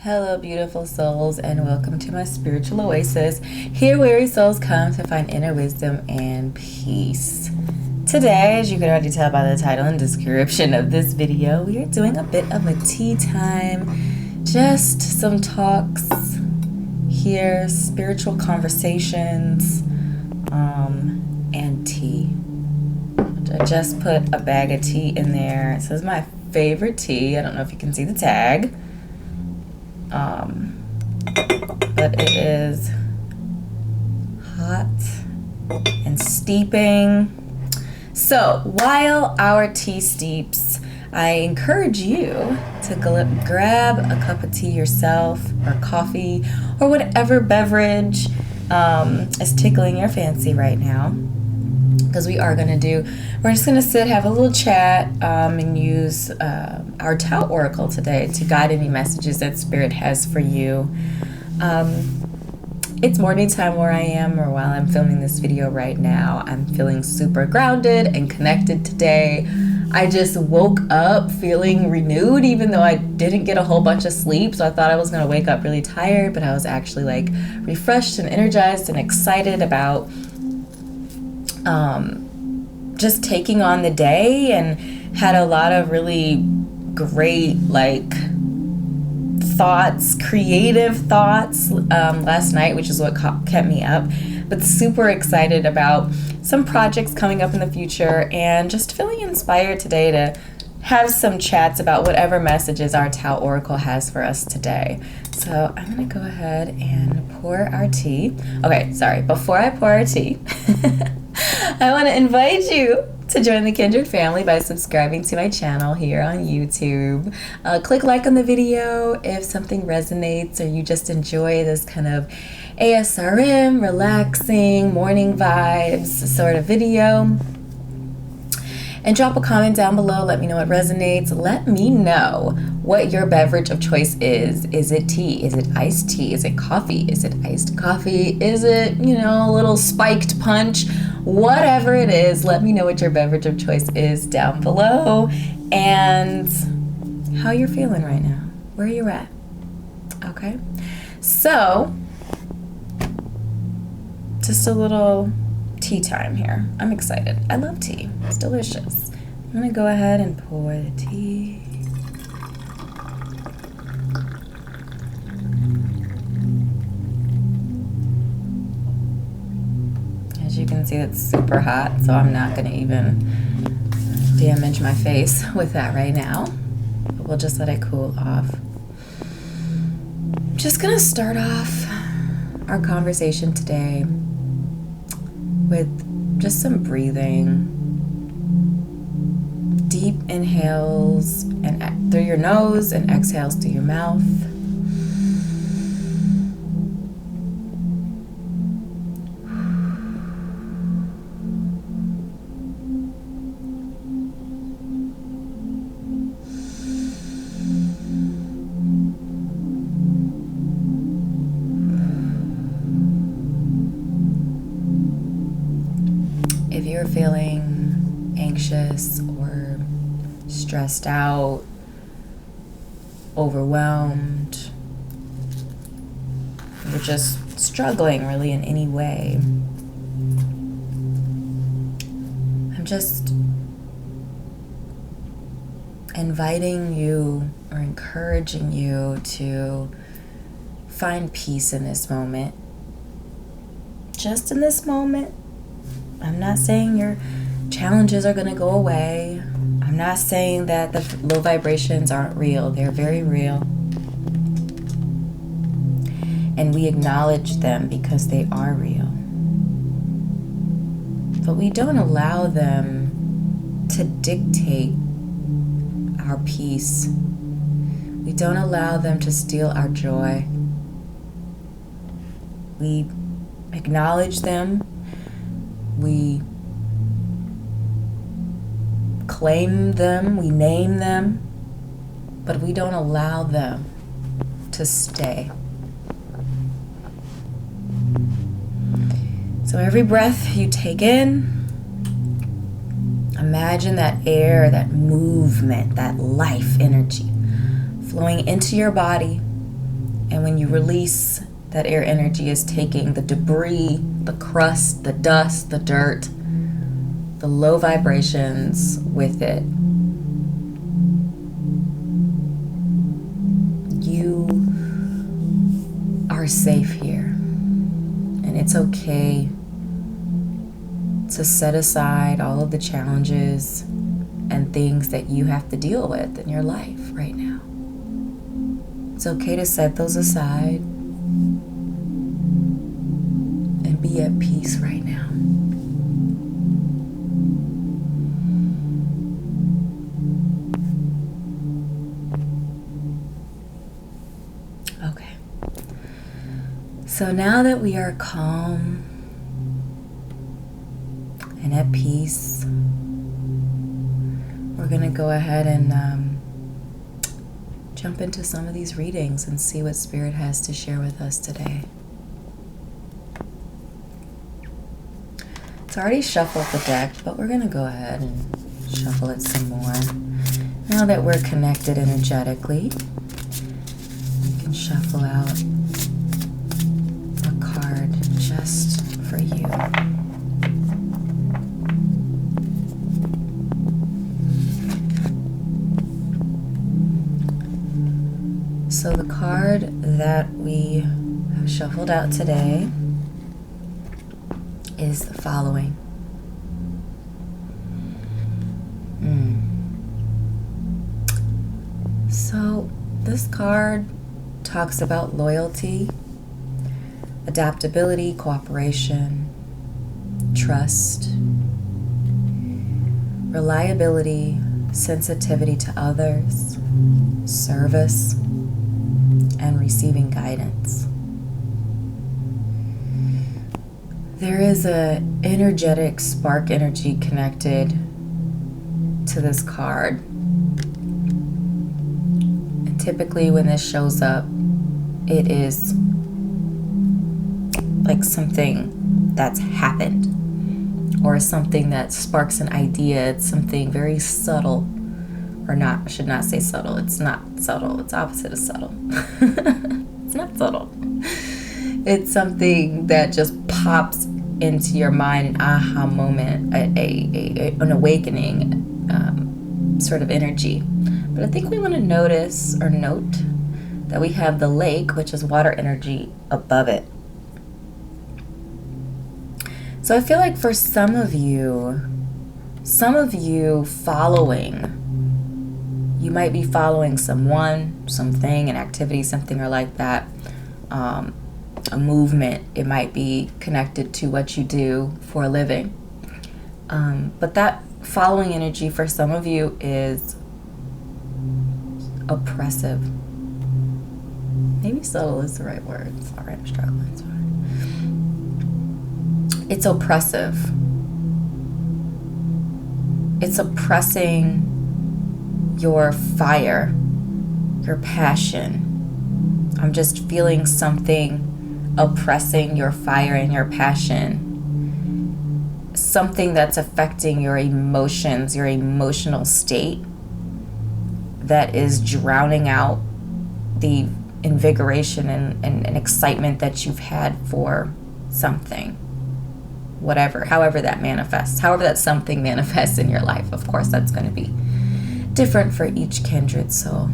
Hello, beautiful souls, and welcome to my spiritual oasis. Here, weary souls come to find inner wisdom and peace. Today, as you can already tell by the title and description of this video, we are doing a bit of a tea time. Just some talks here, spiritual conversations, and tea. I just put a bag of tea in there. It says my favorite tea. I don't know if you can see the tag. But it is hot and steeping. So while our tea steeps, I encourage you to grab a cup of tea yourself, or coffee, or whatever beverage is tickling your fancy right now. Because we're just going to sit, have a little chat, and use our Tao Oracle today to guide any messages that Spirit has for you. It's morning time where I am, or while I'm filming this video right now. I'm feeling super grounded and connected today. I just woke up feeling renewed, even though I didn't get a whole bunch of sleep. So I thought I was going to wake up really tired, but I was actually like refreshed and energized and excited about just taking on the day, and had a lot of really great thoughts, creative thoughts last night, which is what kept me up, but super excited about some projects coming up in the future, and just feeling inspired today to have some chats about whatever messages our Tao Oracle has for us today. So I'm gonna go ahead and pour our tea. Okay, sorry, before I pour our tea, I want to invite you to join the Kindred family by subscribing to my channel here on YouTube. Click like on the video if something resonates, or you just enjoy this kind of ASRM, relaxing, morning vibes sort of video. And drop a comment down below. Let me know what resonates. Let me know what your beverage of choice is. Is it tea? Is it iced tea? Is it coffee? Is it iced coffee? Is it, a little spiked punch? Whatever it is, let me know what your beverage of choice is down below, and how you're feeling right now, where you're at. Okay? So, just a little tea time here. I'm excited. I love tea. It's delicious. I'm gonna go ahead and pour the tea. As you can see, it's super hot, so I'm not gonna even damage my face with that right now. But we'll just let it cool off. I'm just gonna start off our conversation today with just some breathing. Deep inhales and through your nose, and exhales through your mouth. If you're feeling anxious or stressed out, overwhelmed, you're just struggling really in any way, I'm just inviting you or encouraging you to find peace in this moment. Just in this moment. I'm not saying your challenges are going to go away. I'm not saying that the low vibrations aren't real. They're very real. And we acknowledge them because they are real. But we don't allow them to dictate our peace. We don't allow them to steal our joy. We acknowledge them. We claim them, we name them, but we don't allow them to stay. So every breath you take in, Imagine that air, that movement, that life energy flowing into your body. And when you release, that air energy is taking the debris, the crust, the dust, the dirt, the low vibrations with it. You are safe here. And it's okay to set aside all of the challenges and things that you have to deal with in your life right now. It's okay to set those aside and be at peace right now. Okay. So now that we are calm and at peace, we're going to go ahead and jump into some of these readings and see what Spirit has to share with us today. It's already shuffled the deck, but we're going to go ahead and shuffle it some more. Now that we're connected energetically, we can shuffle out a card just for you. So the card that we have shuffled out today is the following. So this card talks about loyalty, adaptability, cooperation, trust, reliability, sensitivity to others, service, and receiving guidance. There is a energetic spark energy connected to this card. And typically when this shows up, it is like something that's happened or something that sparks an idea. It's something very subtle. Or not, I should not say subtle. It's not subtle. It's opposite of subtle. It's not subtle. It's something that just pops into your mind, an aha moment, an awakening sort of energy. But I think we want to notice or note that we have the lake, which is water energy, above it. So I feel like for some of you following, you might be following someone, something, an activity, something or like that, a movement. It might be connected to what you do for a living. But that following energy for some of you is oppressive. Maybe subtle is the right word. Sorry, I'm struggling. It's fine. It's oppressive. It's oppressing your fire, your passion. I'm just feeling something oppressing your fire and your passion. Something that's affecting your emotions, your emotional state, that is drowning out the invigoration and excitement that you've had for something. Whatever, however that manifests, however that something manifests in your life. Of course, that's going to be different for each kindred soul.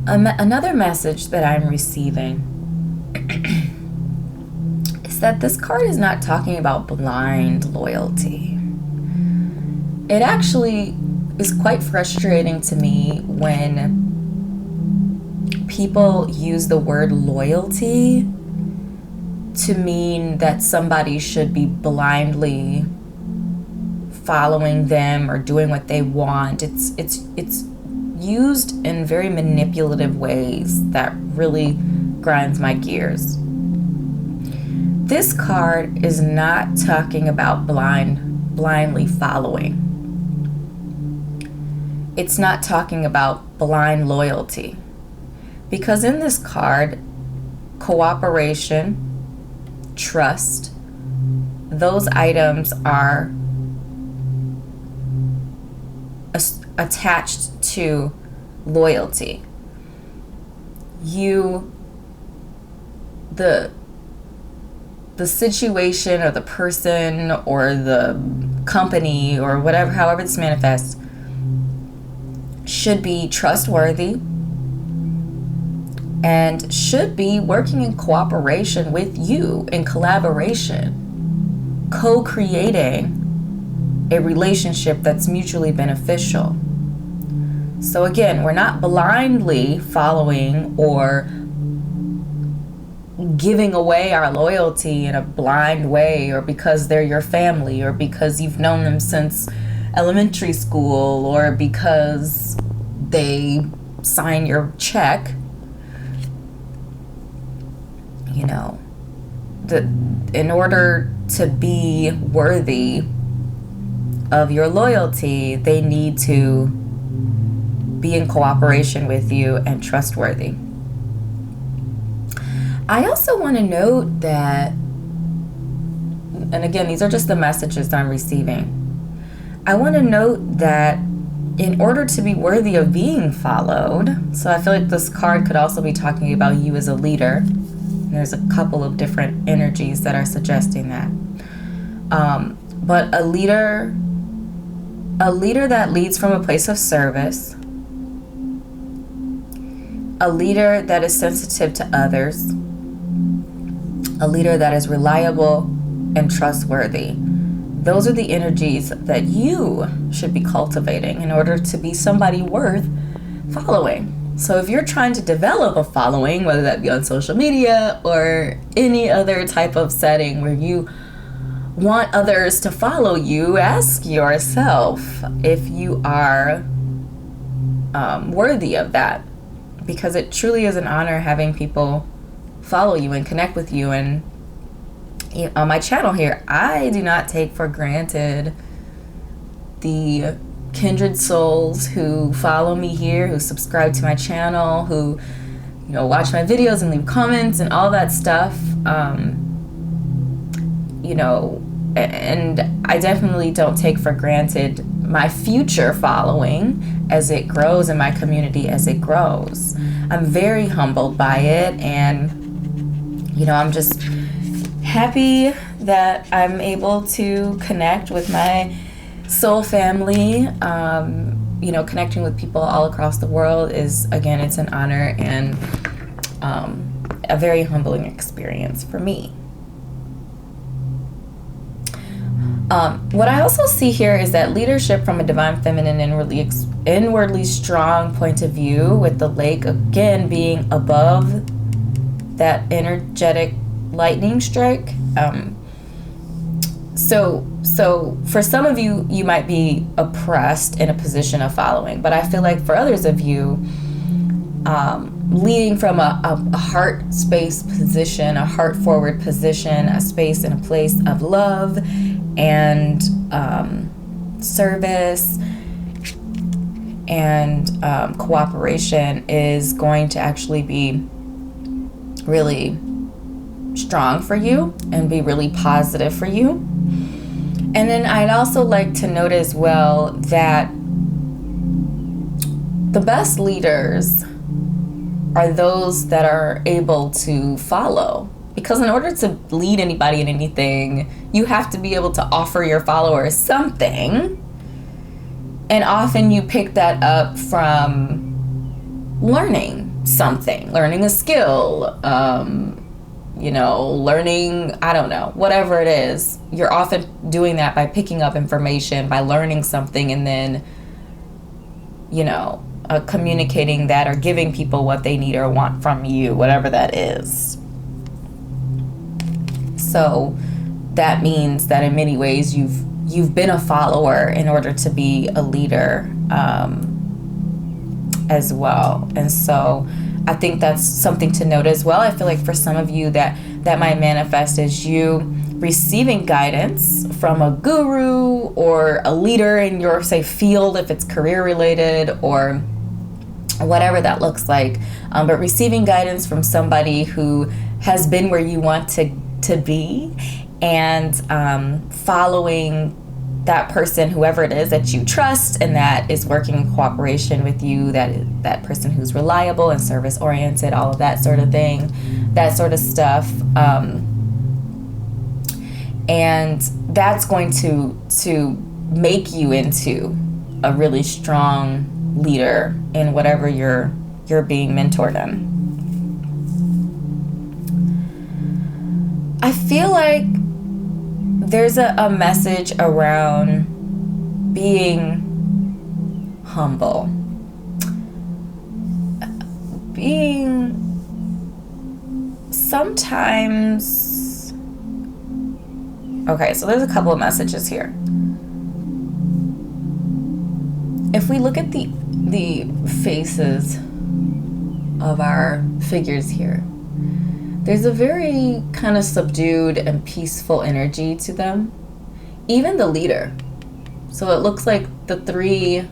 Another message that I'm receiving is that this card is not talking about blind loyalty. It actually is quite frustrating to me when people use the word loyalty to mean that somebody should be blindly following them or doing what they want. It's used in very manipulative ways that really grinds my gears. This card is not talking about blindly following. It's not talking about blind loyalty. Because in this card, cooperation, trust, those items are attached to loyalty. The situation or the person or the company or whatever, however this manifests, should be trustworthy and should be working in cooperation with you, in collaboration, co-creating a relationship that's mutually beneficial. So again, we're not blindly following or giving away our loyalty in a blind way, or because they're your family, or because you've known them since elementary school, or because they sign your check. You know, in order to be worthy of your loyalty, they need to be in cooperation with you and trustworthy. I also want to note that, and again, these are just the messages that I'm receiving. I want to note that in order to be worthy of being followed, so I feel like this card could also be talking about you as a leader. And there's a couple of different energies that are suggesting that. But a leader that leads from a place of service, a leader that is sensitive to others, a leader that is reliable and trustworthy. Those are the energies that you should be cultivating in order to be somebody worth following. So if you're trying to develop a following, whether that be on social media or any other type of setting where you want others to follow you, ask yourself if you are worthy of that. Because it truly is an honor having people follow you and connect with you. And on my channel here, I do not take for granted the kindred souls who follow me here, who subscribe to my channel, who watch my videos and leave comments and all that stuff. And I definitely don't take for granted my future following as it grows and my community as it grows. I'm very humbled by it, and I'm just happy that I'm able to connect with my soul family. Connecting with people all across the world is, again, it's an honor and a very humbling experience for me. What I also see here is that leadership from a divine feminine, inwardly strong point of view, with the lake again being above that energetic lightning strike. So for some of you, you might be oppressed in a position of following, but I feel like for others of you, leading from a heart space position, a heart forward position, a space and a place of love and service and cooperation is going to actually be really strong for you and be really positive for you. And then I'd also like to note as well that the best leaders are those that are able to follow. Because in order to lead anybody in anything, you have to be able to offer your followers something. And often you pick that up from learning something, learning a skill, learning, I don't know, whatever it is. You're often doing that by picking up information, by learning something, and then, communicating that or giving people what they need or want from you, whatever that is. So that means that in many ways you've been a follower in order to be a leader as well. And so I think that's something to note as well. I feel like for some of you that might manifest as you receiving guidance from a guru or a leader in your, say, field, if it's career related or whatever that looks like, but receiving guidance from somebody who has been where you want to be, and following that person, whoever it is that you trust and that is working in cooperation with you, that person who's reliable and service oriented, all of that sort of thing, that sort of stuff. And that's going to make you into a really strong leader in whatever you're being mentored in. I feel like there's a message around being humble, being sometimes, okay, so there's a couple of messages here. If we look at the faces of our figures here, there's a very kind of subdued and peaceful energy to them. Even the leader. So it looks like the three,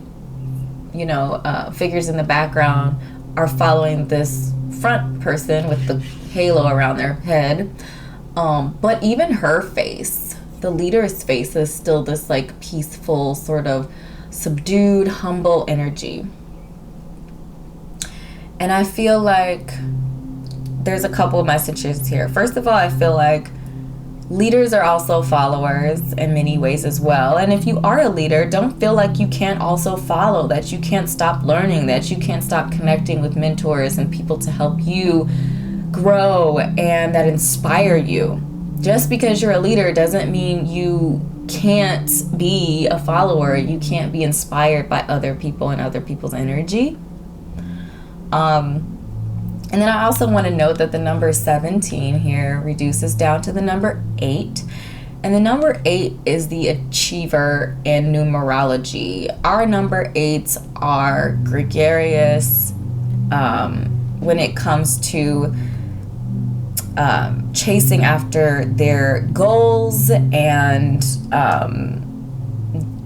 figures in the background are following this front person with the halo around their head. But even her face, the leader's face, is still this like peaceful, sort of subdued, humble energy. And I feel like there's a couple of messages here. First of all, I feel like leaders are also followers in many ways as well. And if you are a leader, don't feel like you can't also follow, that you can't stop learning, that you can't stop connecting with mentors and people to help you grow and that inspire you. Just because you're a leader doesn't mean you can't be a follower. You can't be inspired by other people and other people's energy. And then I also want to note that the number 17 here reduces down to the number 8. And the number 8 is the achiever in numerology. Our number 8s are gregarious when it comes to chasing after their goals and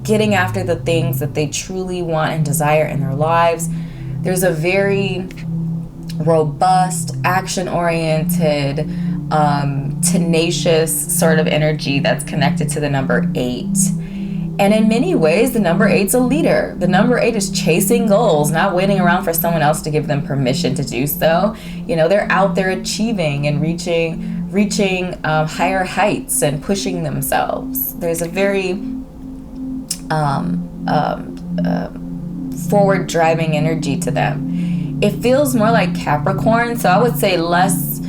getting after the things that they truly want and desire in their lives. There's a very robust, action-oriented, tenacious sort of energy that's connected to the number 8. And in many ways, the number 8's a leader. The number 8 is chasing goals, not waiting around for someone else to give them permission to do so. They're out there achieving and reaching higher heights and pushing themselves. There's a very forward-driving energy to them. It feels more like Capricorn, so I would say less,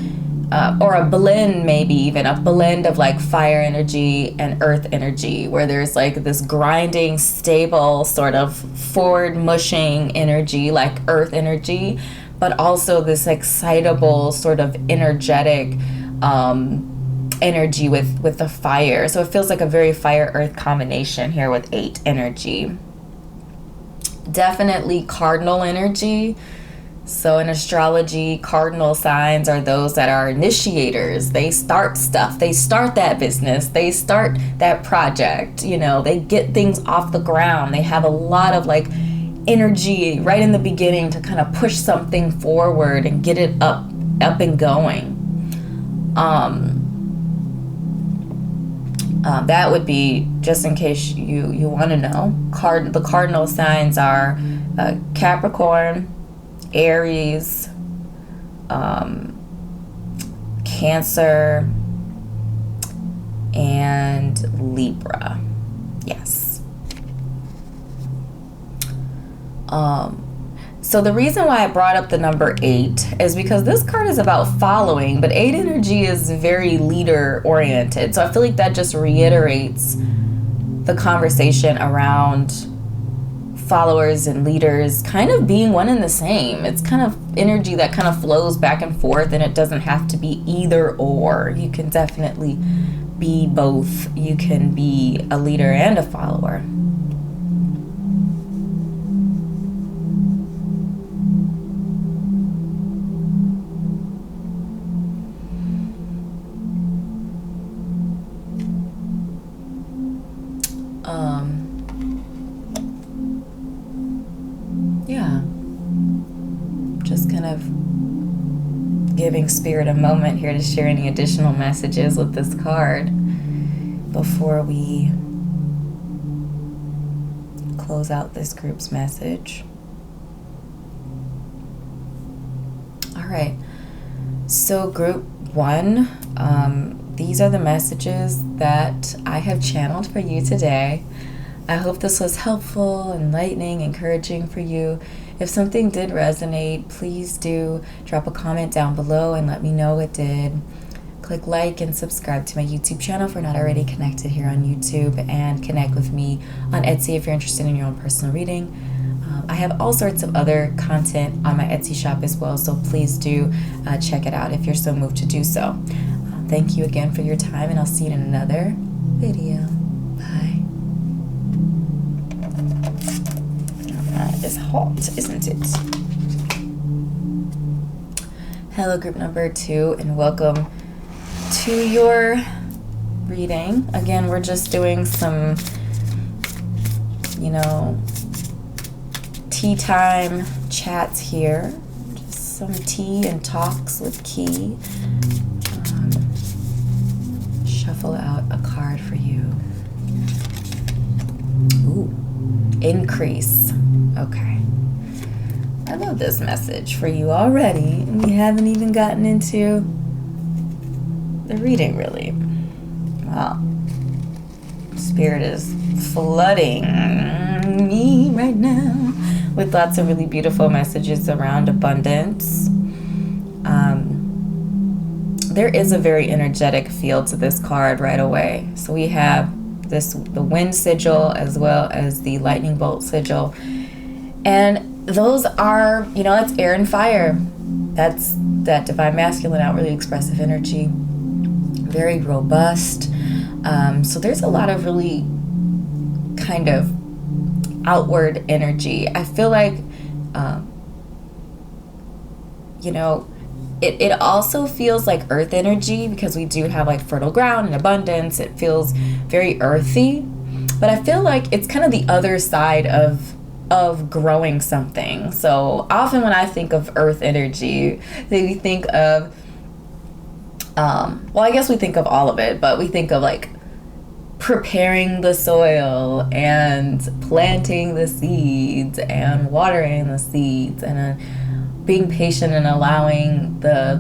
or a blend, maybe even a blend of like fire energy and earth energy, where there's like this grinding, stable, sort of forward mushing energy, like earth energy, but also this excitable, sort of energetic energy with the fire. So it feels like a very fire-earth combination here with 8 energy. Definitely cardinal energy. So in astrology, cardinal signs are those that are initiators. They start stuff. They start that business. They start that project. They get things off the ground. They have a lot of like energy right in the beginning to kind of push something forward and get it up and going. That would be, just in case you want to know, the cardinal signs are Capricorn, Aries, Cancer, and Libra. Yes. So the reason why I brought up the number 8 is because this card is about following, but 8 energy is very leader oriented. So I feel like that just reiterates the conversation around followers and leaders kind of being one and the same. It's kind of energy that kind of flows back and forth, and it doesn't have to be either or. You can definitely be both. You can be a leader and a follower. Yeah, just kind of giving Spirit a moment here to share any additional messages with this card before we close out this group's message. All right. So group 1, these are the messages that I have channeled for you today. I hope this was helpful, enlightening, encouraging for you. If something did resonate, please do drop a comment down below and let me know it did. Click like and subscribe to my YouTube channel if you're not already connected here on YouTube, and connect with me on Etsy if you're interested in your own personal reading. I have all sorts of other content on my Etsy shop as well, so please do check it out if you're so moved to do so. Thank you again for your time, and I'll see you in another video. Bye. That is hot, isn't it? Hello, group number 2, and welcome to your reading. Again, we're just doing some, tea time chats here. Just some tea and talks with Key. Shuffle out a card for you. Ooh, increase. Okay. I love this message for you already, and we haven't even gotten into the reading, really. Wow. Spirit is flooding me right now with lots of really beautiful messages around abundance. There is a very energetic feel to this card right away. So we have the wind sigil as well as the lightning bolt sigil. And those are, that's air and fire. That's that divine masculine, outwardly expressive energy. Very robust. So there's a lot of really kind of outward energy. I feel like, it also feels like earth energy, because we do have like fertile ground and abundance. It feels very earthy, but I feel like it's kind of the other side of growing something. So often when I think of earth energy, we think of, I guess we think of all of it, but we think of like preparing the soil and planting the seeds and watering the seeds and being patient and allowing the,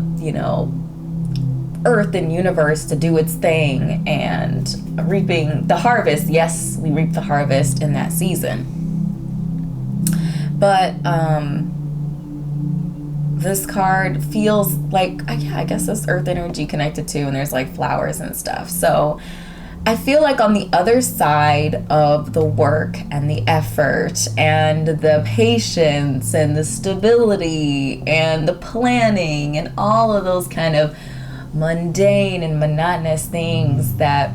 earth and universe to do its thing, and reaping the harvest. Yes, we reap the harvest in that season. But this card feels like, I guess this earth energy connected to, and there's like flowers and stuff. So I feel like on the other side of the work and the effort and the patience and the stability and the planning and all of those kind of mundane and monotonous things that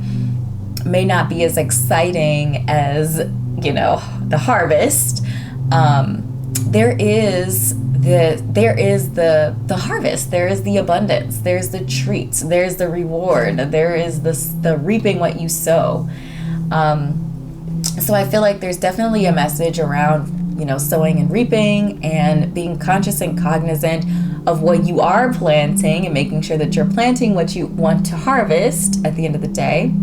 may not be as exciting as, the harvest, there is the harvest, there is the abundance, there's the treats, there's the reward, there is the reaping what you sow. So I feel like there's definitely a message around, sowing and reaping, and being conscious and cognizant of what you are planting and making sure that you're planting what you want to harvest at the end of the day.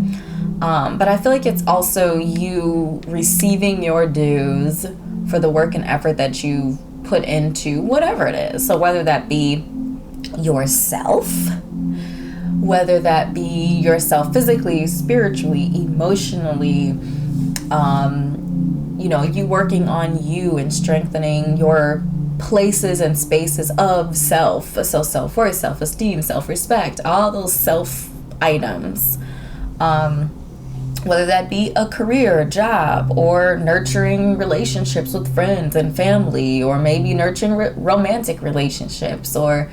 But I feel like it's also you receiving your dues for the work and effort that you've put into whatever it is. So whether that be yourself, whether that be yourself physically, spiritually, emotionally, you working on you and strengthening your places and spaces of self. So self-worth, self-esteem, self-respect, all those self items. Whether that be a career, a job, or nurturing relationships with friends and family, or maybe nurturing romantic relationships, or,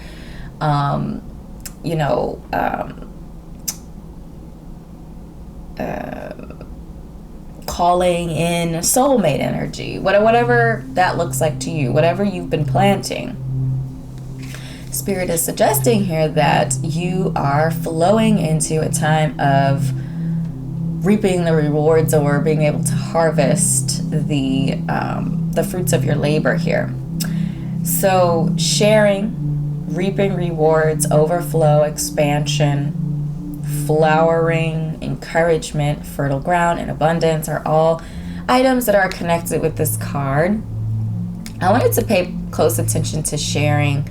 calling in soulmate energy, whatever that looks like to you, whatever you've been planting. Spirit is suggesting here that you are flowing into a time of reaping the rewards, or being able to harvest the fruits of your labor here. So sharing reaping rewards, overflow, expansion, flowering, encouragement, fertile ground, and abundance are all items that are connected with this card. I wanted to pay close attention to sharing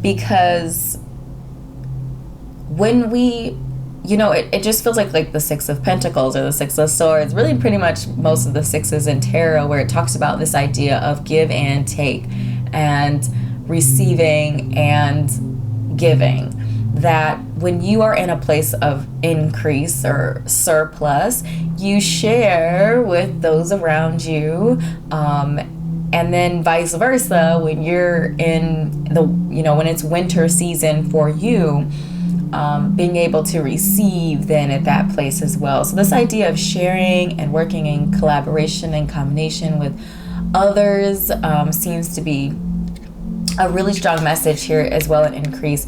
because when we, it just feels like the Six of Pentacles or the Six of Swords, really pretty much most of the sixes in tarot, where it talks about this idea of give and take and receiving and giving. That when you are in a place of increase or surplus, you share with those around you, and then vice versa, when you're in when it's winter season for you, being able to receive then at that place as well. So this idea of sharing and working in collaboration and combination with others seems to be a really strong message here as well, an increase.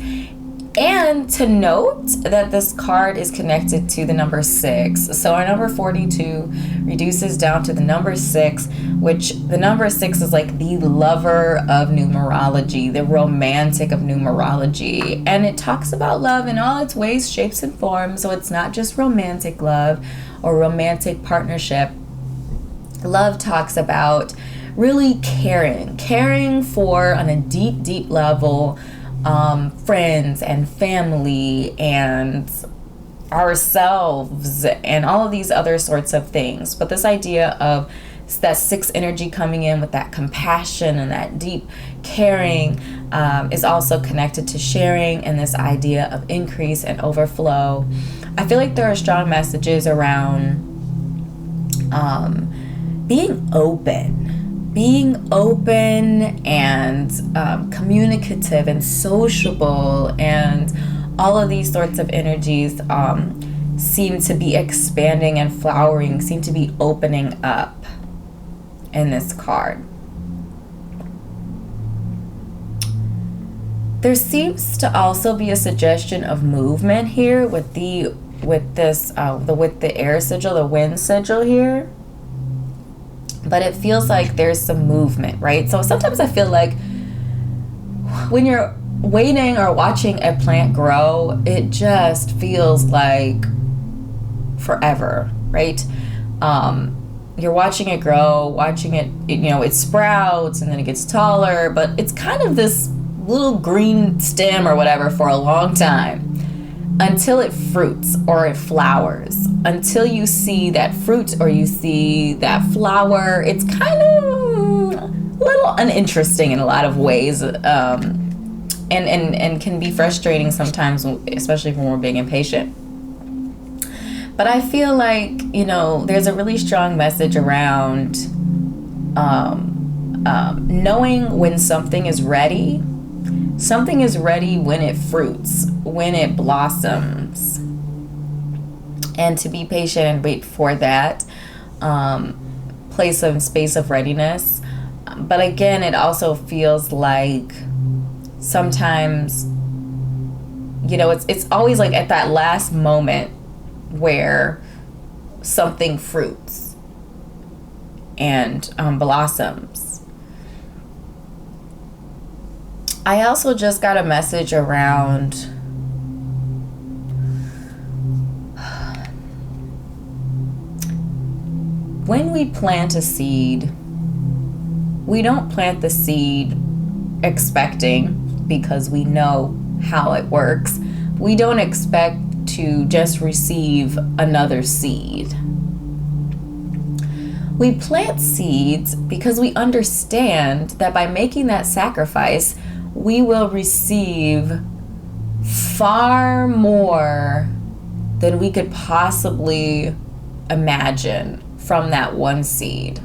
And to note that this card is connected to the number 6. So our number 42 reduces down to the number 6, which the number 6 is like the lover of numerology, the romantic of numerology. And it talks about love in all its ways, shapes, and forms. So it's not just romantic love or romantic partnership. Love talks about really caring for on a deep, deep level, friends and family and ourselves and all of these other sorts of things. But this idea of that 6 energy coming in with that compassion and that deep caring is also connected to sharing and this idea of increase and overflow. I feel like there are strong messages around being open and communicative and sociable, and all of these sorts of energies seem to be expanding and flowering, seem to be opening up in this card. There seems to also be a suggestion of movement here with the air sigil, the wind sigil here. But it feels like there's some movement, right? So sometimes I feel like when you're waiting or watching a plant grow, it just feels like forever, right? You're watching it grow, it sprouts and then it gets taller, but it's kind of this little green stem or whatever for a long time until it fruits or it flowers. Until you see that fruit or you see that flower, it's kind of a little uninteresting in a lot of ways, and can be frustrating sometimes, especially when we're being impatient. But I feel like, there's a really strong message around knowing when something is ready. Something is ready when it fruits, when it blossoms. And to be patient and wait for that place of space of readiness. But again, it also feels like sometimes, it's always like at that last moment where something fruits and blossoms. I also just got a message around when we plant a seed, we don't plant the seed expecting, because we know how it works. We don't expect to just receive another seed. We plant seeds because we understand that by making that sacrifice, we will receive far more than we could possibly imagine from that one seed.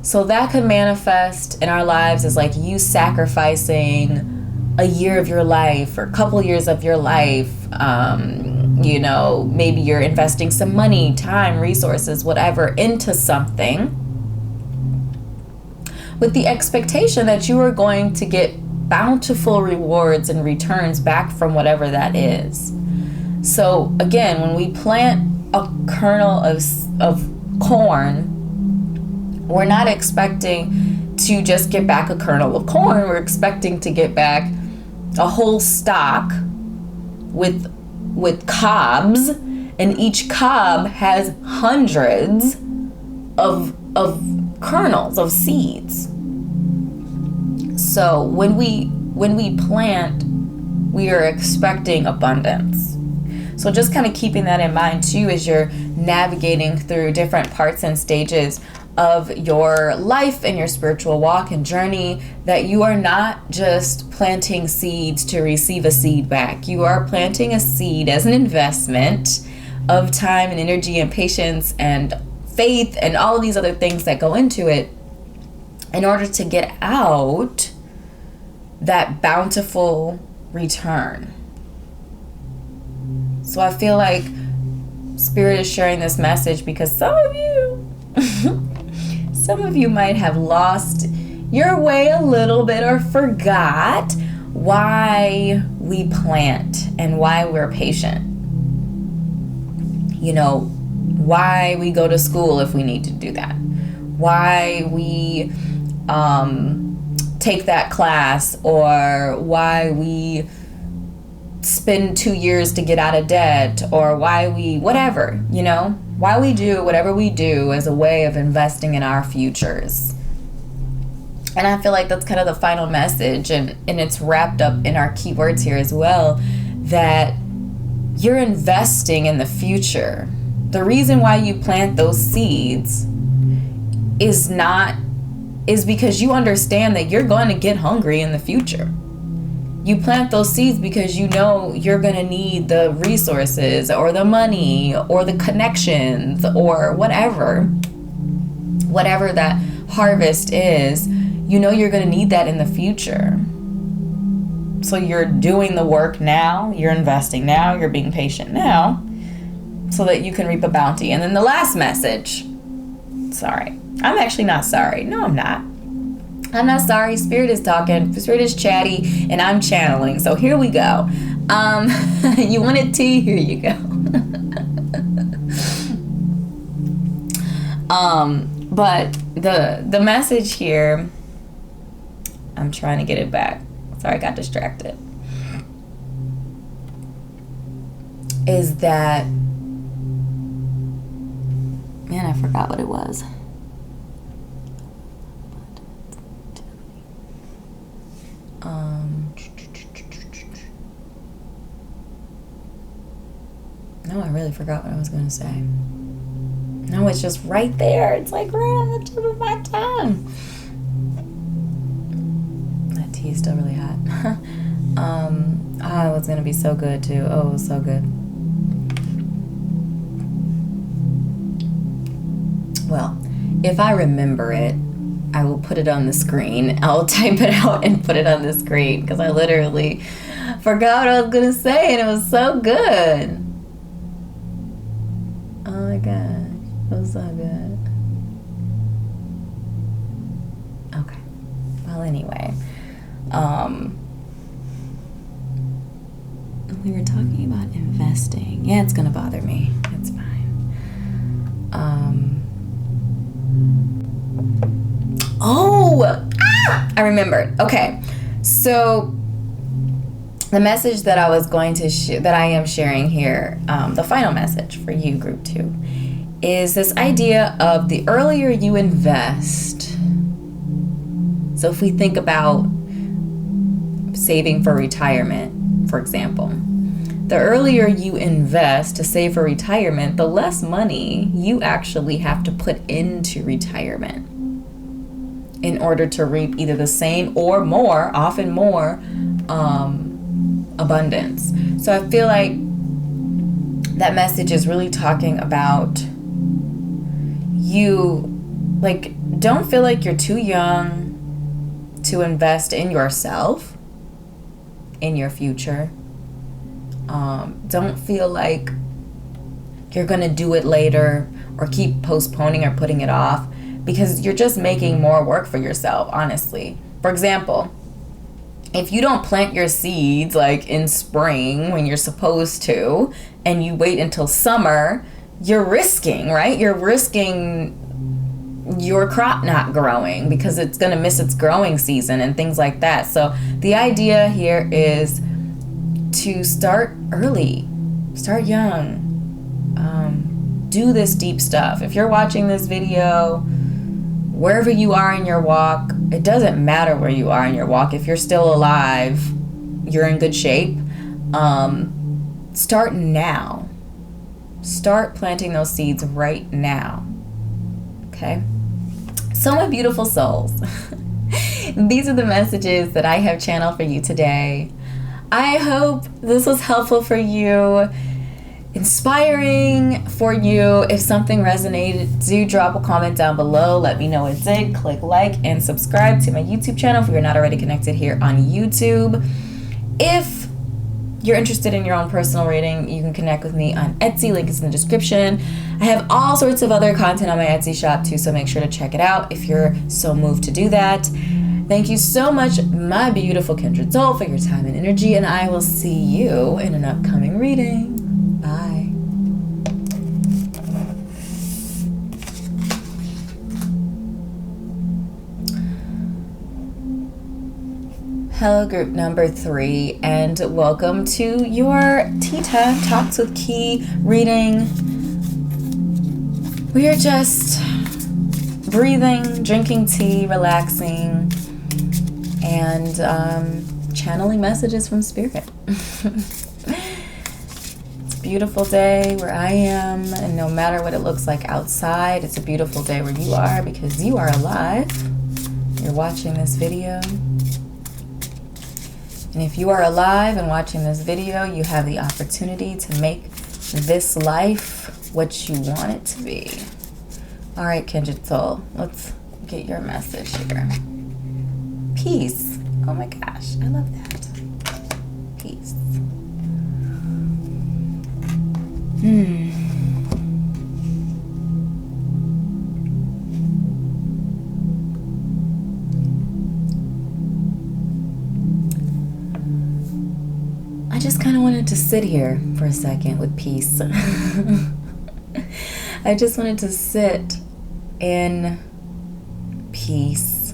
So that could manifest in our lives as like you sacrificing a year of your life or a couple years of your life. Maybe you're investing some money, time, resources, whatever, into something with the expectation that you are going to get bountiful rewards and returns back from whatever that is. So again, when we plant a kernel of corn, we're not expecting to just get back a kernel of corn. We're expecting to get back a whole stalk with cobs, and each cob has hundreds of kernels, of seeds. So when we plant, we are expecting abundance. So just kind of keeping that in mind too as you're navigating through different parts and stages of your life and your spiritual walk and journey, that you are not just planting seeds to receive a seed back. You are planting a seed as an investment of time and energy and patience and faith and all of these other things that go into it in order to get out that bountiful return. So I feel like Spirit is sharing this message because some of you might have lost your way a little bit or forgot why we plant and why we're patient. You know, why we go to school if we need to do that. Why we take that class, or why we spend 2 years to get out of debt, or why we, whatever, you know, why we do whatever we do as a way of investing in our futures. And I feel like that's kind of the final message, and it's wrapped up in our keywords here as well, that you're investing in the future. The reason why you plant those seeds is because you understand that you're going to get hungry in the future. You plant those seeds because you know you're going to need the resources or the money or the connections or whatever that harvest is. You know you're going to need that in the future. So you're doing the work now, you're investing now, you're being patient now, so that you can reap a bounty. And then the last message. Sorry. I'm actually not sorry. No, I'm not. I'm not sorry. Spirit is talking. Spirit is chatty, and I'm channeling. So here we go. You wanted tea? Here you go. But the message here, I'm trying to get it back. Sorry, I got distracted. Is that, man, I forgot what it was. No, I really forgot what I was going to say. No, it's just right there. It's like right on the tip of my tongue. That tea is still really hot. It was going to be so good too. Oh, it was so good. Well, if I remember it, I will put it on the screen. I'll type it out and put it on the screen because I literally forgot what I was going to say, and it was so good. Oh my gosh, it was so good. Okay. Well, anyway, we were talking about investing. Yeah, it's gonna bother me. It's fine. I remembered. Okay, so the message that I was going to that I am sharing here, the final message for you, Group 2, is this idea of the earlier you invest. So if we think about saving for retirement, for example, the earlier you invest to save for retirement, the less money you actually have to put into retirement in order to reap either the same or more, often more, abundance. So I feel like that message is really talking about you, like, don't feel like you're too young to invest in yourself, in your future. Don't feel like you're gonna do it later or keep postponing or putting it off, because you're just making more work for yourself, honestly. For example, if you don't plant your seeds like in spring when you're supposed to, and you wait until summer, you're risking, right? You're risking your crop not growing because it's going to miss its growing season and things like that. So the idea here is to start early, start young, do this deep stuff. If you're watching this video, wherever you are in your walk, it doesn't matter where you are in your walk. If you're still alive, you're in good shape. Start now. Start planting those seeds right now. Okay? So my beautiful souls, these are the messages that I have channeled for you today. I hope this was helpful for you, inspiring for you. If something resonated, do drop a comment down below. Let me know it did. Click like and subscribe to my YouTube channel if you're not already connected here on YouTube. If you're interested in your own personal reading, you can connect with me on Etsy. Link is in the description. I have all sorts of other content on my Etsy shop too, so make sure to check it out if you're so moved to do that. Thank you so much, my beautiful Kindred Soul, for your time and energy, and I will see you in an upcoming reading. Bye. Hello, group number 3, and welcome to your Tea Time Talks with Key reading. We are just breathing, drinking tea, relaxing, and channeling messages from Spirit. It's a beautiful day where I am, and no matter what it looks like outside, it's a beautiful day where you are because you are alive. You're watching this video. And if you are alive and watching this video, you have the opportunity to make this life what you want it to be. All right, Kindred Soul, let's get your message here. Peace. Oh my gosh, I love that. Peace. I just kind of wanted to sit here for a second with peace. I just wanted to sit in peace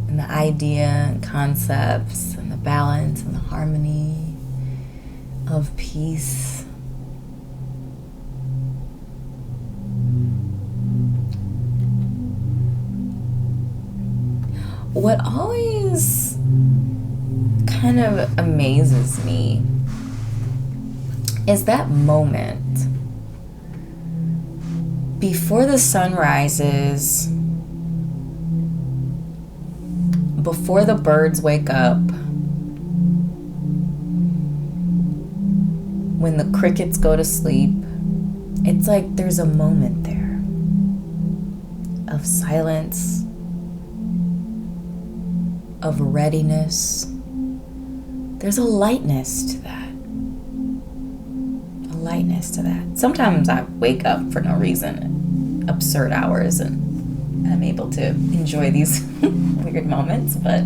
and the idea and concepts and the balance and the harmony of peace. What always kind of amazes me is that moment before the sun rises, before the birds wake up, when the crickets go to sleep. It's like there's a moment there of silence, of readiness. There's a lightness to that. A lightness to that. Sometimes I wake up for no reason at absurd hours and I'm able to enjoy these weird moments, but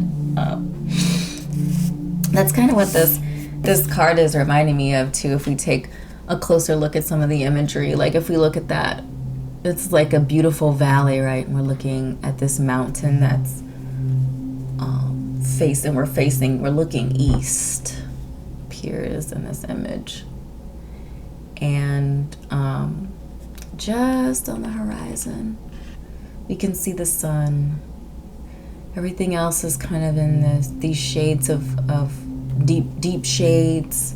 that's kind of what this card is reminding me of too. If we take a closer look at some of the imagery, like if we look at that, it's like a beautiful valley, right? And we're looking at this mountain that's we're looking east, appears in this image. And just on the horizon, we can see the sun. Everything else is kind of in these shades of deep shades.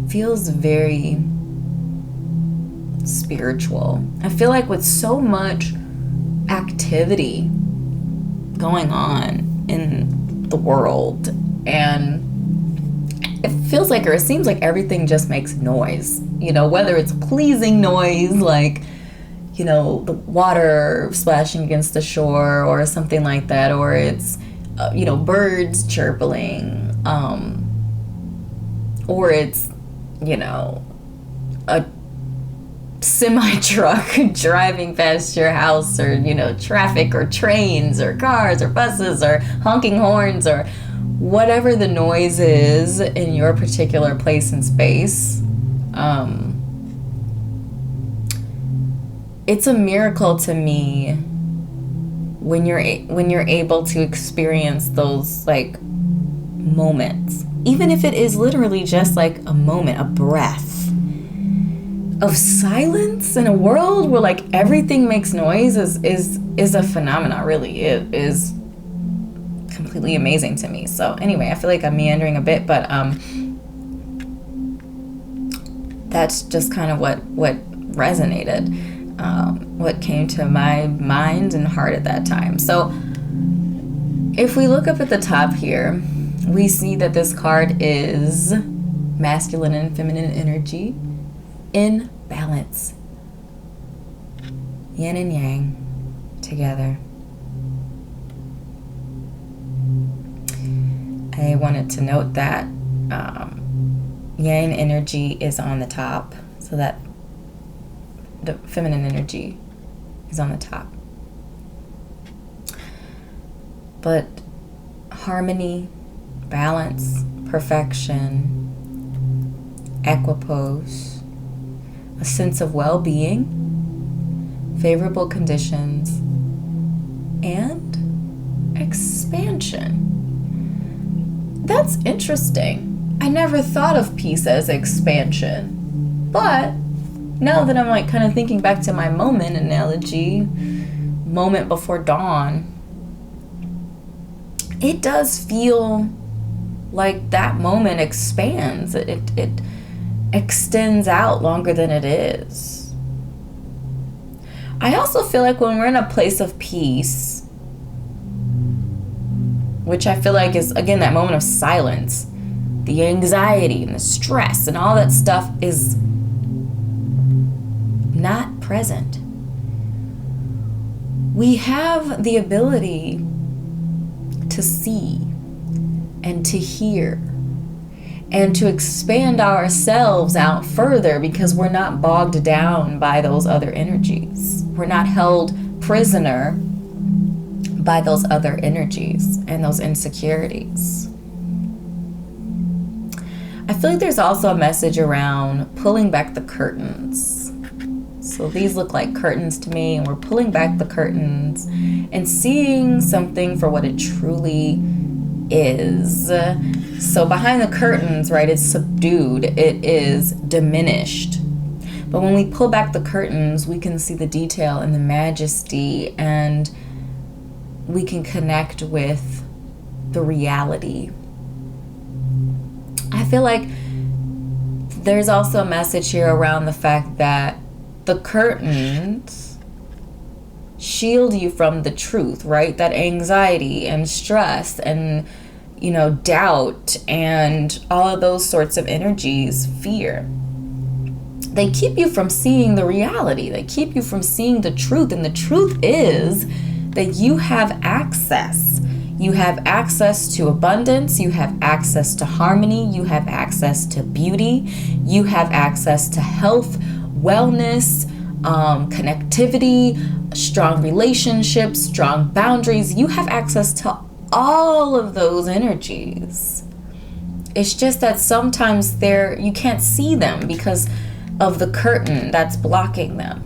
Feels very spiritual. I feel like with so much activity going on in the world, and it feels like, or it seems like everything just makes noise, whether it's pleasing noise like the water splashing against the shore or something like that, or it's birds chirping, or it's a semi-truck driving past your house, or traffic, or trains, or cars, or buses, or honking horns, or whatever the noise is in your particular place and space. it's a miracle to me when you're able to experience those like moments, even if it is literally just like a moment, a breath of silence in a world where like everything makes noise is a phenomenon. Really, it is completely amazing to me. So anyway, I feel like I'm meandering a bit, but that's just kind of what resonated, what came to my mind and heart at that time. So if we look up at the top here, we see that this card is masculine and feminine energy in balance, yin and yang together. I wanted to note that yang energy is on the top, so that the feminine energy is on the top. But harmony, balance, perfection, equipoise, a sense of well-being, favorable conditions, and expansion. That's interesting. I never thought of peace as expansion. But now that I'm like kind of thinking back to my moment analogy, moment before dawn, it does feel like that moment expands. It extends out longer than it is. I also feel like when we're in a place of peace, which I feel like is, again, that moment of silence, the anxiety and the stress and all that stuff is not present. We have the ability to see and to hear and to expand ourselves out further because we're not bogged down by those other energies. We're not held prisoner by those other energies and those insecurities. I feel like there's also a message around pulling back the curtains. So these look like curtains to me, and we're pulling back the curtains and seeing something for what it truly is. So behind the curtains, right, it's subdued, it is diminished. But when we pull back the curtains, we can see the detail and the majesty, and we can connect with the reality. I feel like there's also a message here around the fact that the curtains shield you from the truth, right? That anxiety and stress and, doubt and all of those sorts of energies, fear. They keep you from seeing the reality. They keep you from seeing the truth. And the truth is that you have access. You have access to abundance. You have access to harmony. You have access to beauty. You have access to health, wellness, connectivity, strong relationships, strong boundaries. You have access to all of those energies. It's just that sometimes you can't see them because of the curtain that's blocking them.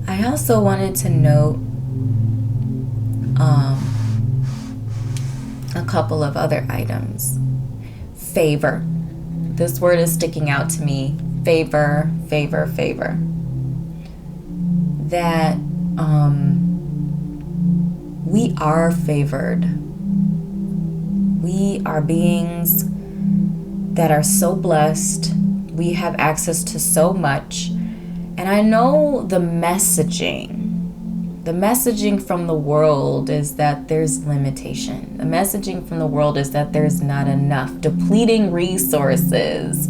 I also wanted to note a couple of other items. Favor. This word is sticking out to me. Favor, favor, favor. That we are favored. We are beings that are so blessed. We have access to so much. And I know the messaging from the world is that there's limitation. The messaging from the world is that there's not enough. Depleting resources.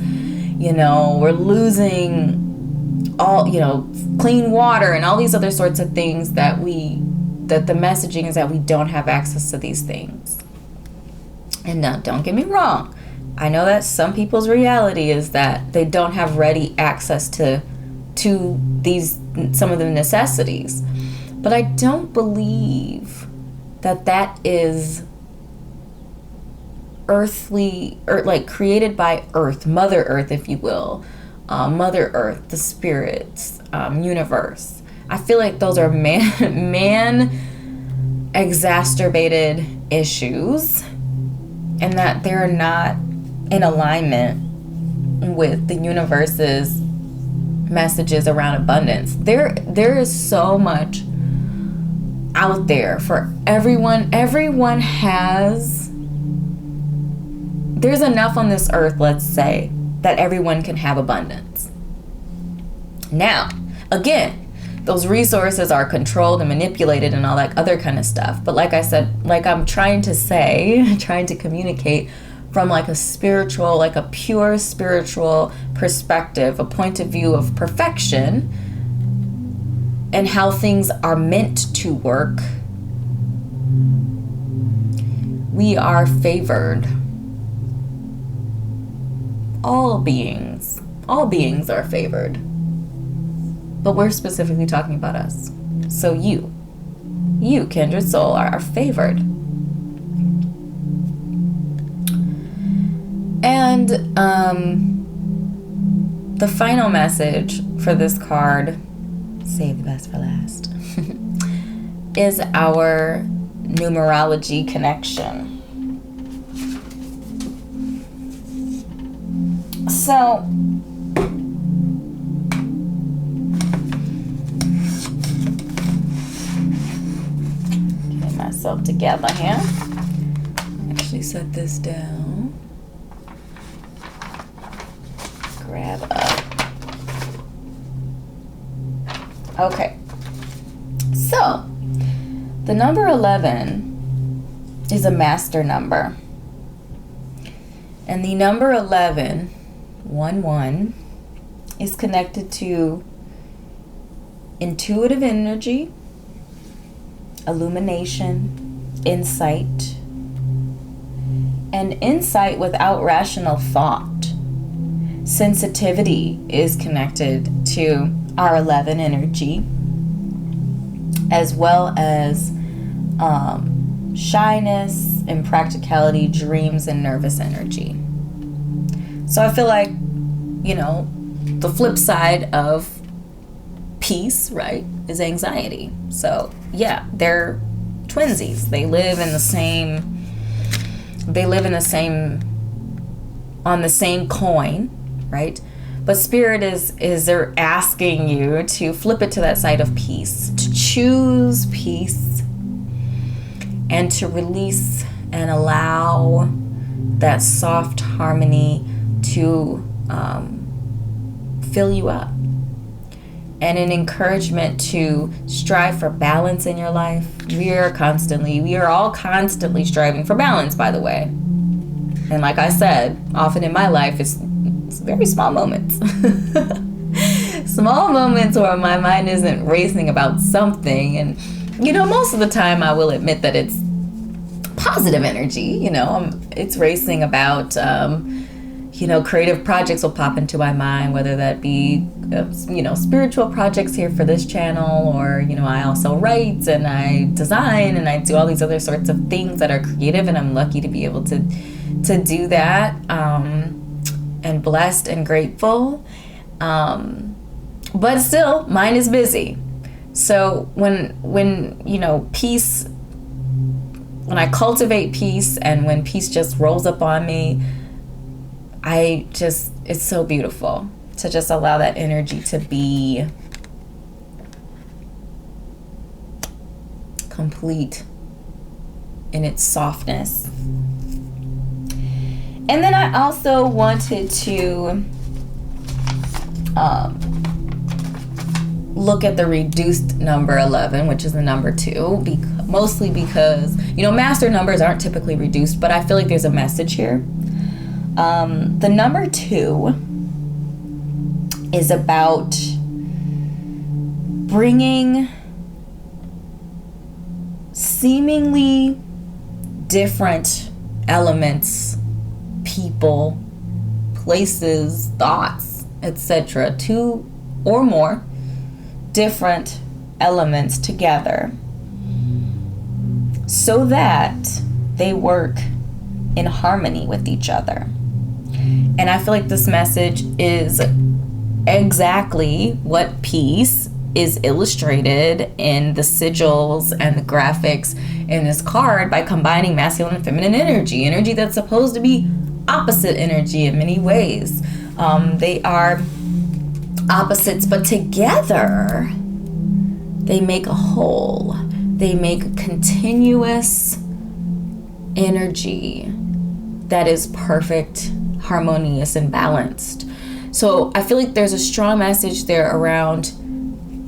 We're losing all, clean water and all these other sorts of things that the messaging is that we don't have access to these things. And now, don't get me wrong. I know that some people's reality is that they don't have ready access to these, some of the necessities. But I don't believe that that is earthly, or like created by Earth, Mother Earth, if you will. Mother Earth, the spirits, universe. I feel like those are man exacerbated issues, and that they're not in alignment with the universe's messages around abundance. There is so much out there for everyone. Everyone has, there's enough on this earth, let's say, that everyone can have abundance. Now, again, those resources are controlled and manipulated and all that other kind of stuff. But like I said, like I'm trying to say, trying to communicate from like a spiritual, like a pure spiritual perspective, a point of view of perfection and how things are meant to work. We are favored. All beings are favored. But we're specifically talking about us. So you, Kindred Soul, are favored. And the final message for this card, save the best for last, is our numerology connection. So, get myself together here. Actually set this down. Grab up. Okay. So, the number 11 is a master number. And the number 11, 1-1, is connected to intuitive energy, illumination, insight, and insight without rational thought. Sensitivity is connected to our 11 energy, as well as shyness, impracticality, dreams, and nervous energy. So I feel like, you know, the flip side of peace, right, is anxiety. So yeah, they're twinsies. They live in the same, on the same coin, right? But spirit is they're asking you to flip it to that side of peace, to choose peace, and to release and allow that soft harmony to fill you up. And an encouragement to strive for balance in your life. We are all constantly striving for balance, by the way. And like I said, often in my life, it's very small moments. Small moments where my mind isn't racing about something. And, you know, most of the time I will admit that it's positive energy. You know, it's racing about, you know, creative projects will pop into my mind, whether that be, you know, spiritual projects here for this channel, or, you know, I also write and I design and I do all these other sorts of things that are creative, and I'm lucky to be able to do that, and blessed and grateful. But still, mine is busy. So when you know, peace, when I cultivate peace and when peace just rolls up on me, it's so beautiful to just allow that energy to be complete in its softness. And then I also wanted to look at the reduced number 11, which is the number 2, mostly because, you know, master numbers aren't typically reduced, but I feel like there's a message here. The number 2 is about bringing seemingly different elements, people, places, thoughts, etc., 2 or more different elements together so that they work in harmony with each other. And I feel like this message is exactly what peace is illustrated in the sigils and the graphics in this card by combining masculine and feminine energy that's supposed to be opposite energy in many ways. They are opposites, but together they make a whole. They make a continuous energy that is perfect, harmonious, and balanced. So I feel like there's a strong message there around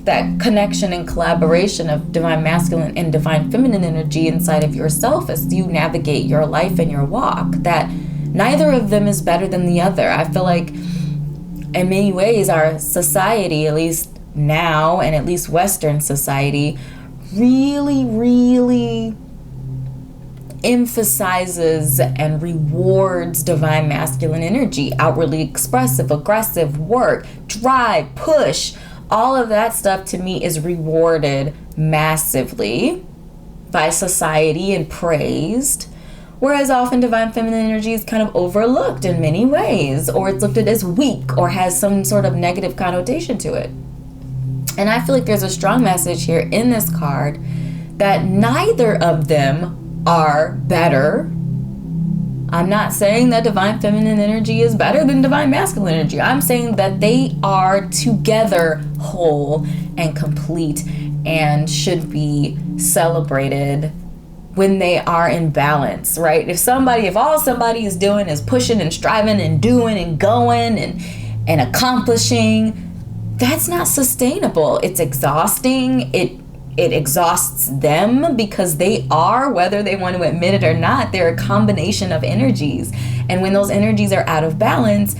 that connection and collaboration of divine masculine and divine feminine energy inside of yourself as you navigate your life and your walk, that neither of them is better than the other. I feel like in many ways our society, at least now, and at least Western society, really emphasizes and rewards divine masculine energy, outwardly expressive, aggressive, work, drive, push. All of that stuff to me is rewarded massively by society and praised, whereas often divine feminine energy is kind of overlooked in many ways, or it's looked at as weak or has some sort of negative connotation to it. And I feel like there's a strong message here in this card that neither of them are better. I'm not saying that divine feminine energy is better than divine masculine energy. I'm saying that they are together whole and complete and should be celebrated when they are in balance, right? If all somebody is doing is pushing and striving and doing and going and accomplishing, that's not sustainable. It's exhausting. It exhausts them because they are, whether they want to admit it or not, they're a combination of energies. And when those energies are out of balance,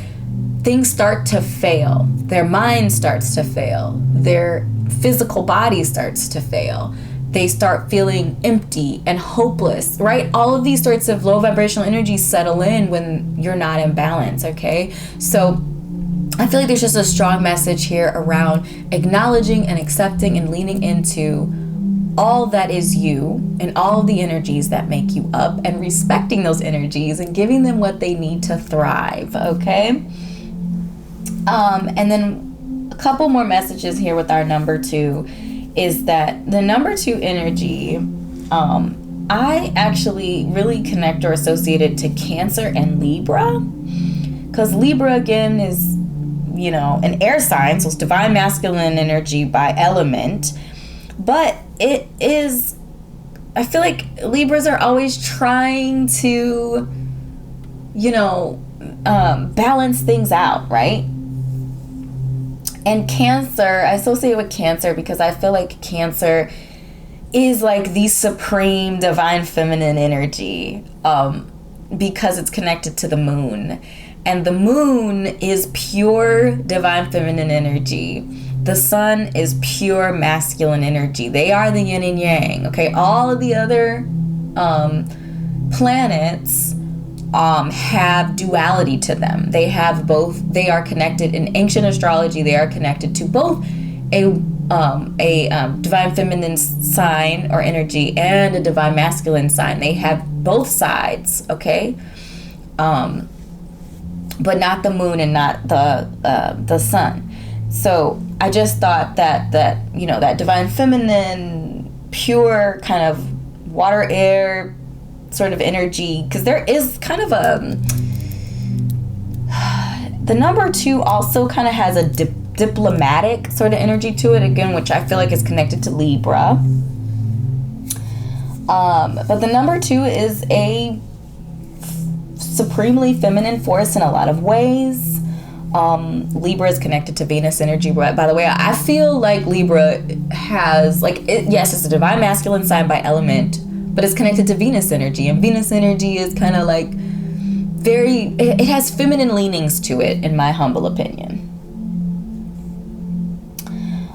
things start to fail. Their mind starts to fail. Their physical body starts to fail. They start feeling empty and hopeless, right? All of these sorts of low vibrational energies settle in when you're not in balance, okay? So I feel like there's just a strong message here around acknowledging and accepting and leaning into all that is you and all of the energies that make you up, and respecting those energies and giving them what they need to thrive, okay? And then a couple more messages here with our number 2 is that the number 2 energy, I actually really connect or associate it to Cancer and Libra, because Libra again is, an air sign, so it's divine masculine energy by element, but it is, I feel like Libras are always trying to, balance things out, right? And Cancer, I associate with Cancer because I feel like Cancer is like the supreme divine feminine energy, because it's connected to the moon. And the moon is pure divine feminine energy. The sun is pure masculine energy. They are the yin and yang, okay? All of the other planets have duality to them. They have both. They are connected in ancient astrology. They are connected to both a divine feminine sign or energy and a divine masculine sign. They have both sides, okay? But not the moon and not the sun. So I just thought that that divine feminine, pure kind of water air sort of energy, because there is kind of the number 2 also kind of has a diplomatic sort of energy to it again, which I feel like is connected to Libra. But the number 2 is a supremely feminine force in a lot of ways. Libra is connected to Venus energy. By the way, I feel like Libra has, yes, it's a divine masculine sign by element, but it's connected to Venus energy. And Venus energy is kind of like it has feminine leanings to it, in my humble opinion.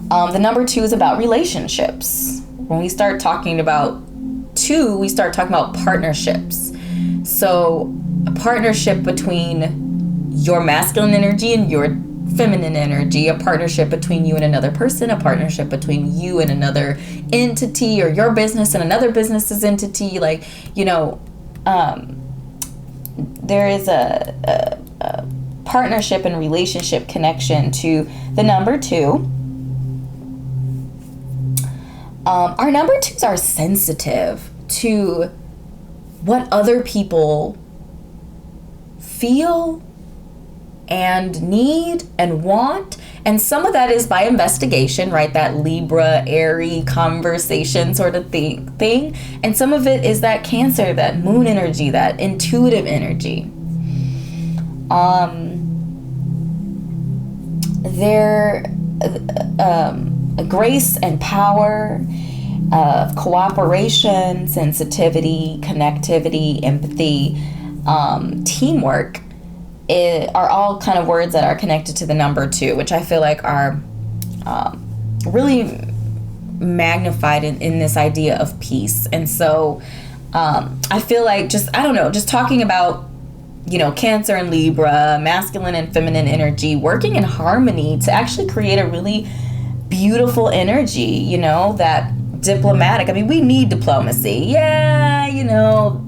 The number 2 is about relationships. When we start talking about 2, we start talking about partnerships. So a partnership between your masculine energy and your feminine energy, a partnership between you and another person, a partnership between you and another entity, or your business and another business's entity. Like, you know, there is a partnership and relationship connection to the number 2. Our number 2s are sensitive to what other people feel and need and want. And some of that is by investigation, right? That Libra, airy conversation sort of thing. And some of it is that Cancer, that moon energy, that intuitive energy. Grace and power, cooperation, sensitivity, connectivity, empathy, teamwork are all kind of words that are connected to the number 2, which I feel like are really magnified in this idea of peace. And so I feel like just talking about, you know, Cancer and Libra, masculine and feminine energy, working in harmony to actually create a really beautiful energy, you know, that diplomatic. I mean, we need diplomacy. Yeah, you know,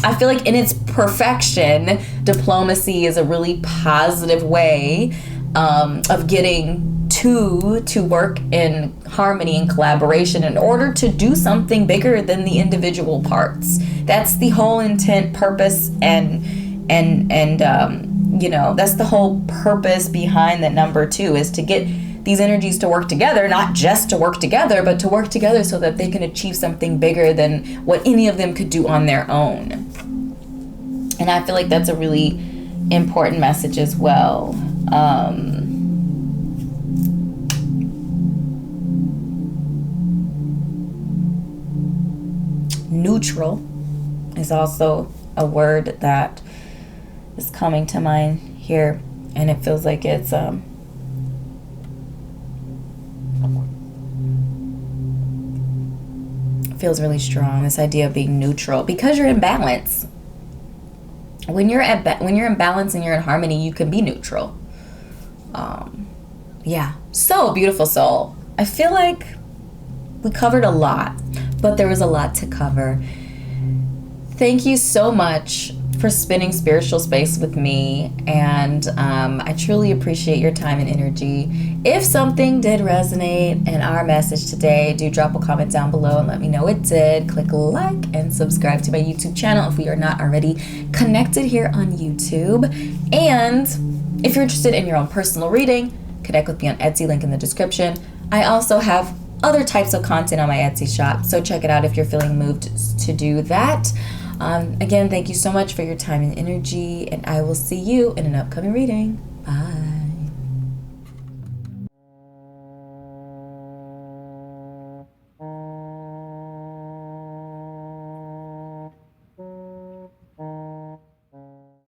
I feel like in its perfection, diplomacy is a really positive way of getting two to work in harmony and collaboration in order to do something bigger than the individual parts. That's the whole intent, purpose, and you know, that's the whole purpose behind the number 2, is to get these energies to work together, not just to work together, but to work together so that they can achieve something bigger than what any of them could do on their own. And I feel like that's a really important message as well. Neutral is also a word that is coming to mind here, and it feels like it's feels really strong, this idea of being neutral, because you're in balance. When you're in balance and you're in harmony, you can be neutral. Yeah, so beautiful, soul. I feel like we covered a lot, but there was a lot to cover. Thank you so much for spending spiritual space with me, and I truly appreciate your time and energy. If something did resonate in our message today, do drop a comment down below and let me know it did. Click like and subscribe to my YouTube channel if we are not already connected here on YouTube. And if you're interested in your own personal reading, connect with me on Etsy, link in the description. I also have other types of content on my Etsy shop, so check it out if you're feeling moved to do that. Again, thank you so much for your time and energy, and I will see you in an upcoming reading.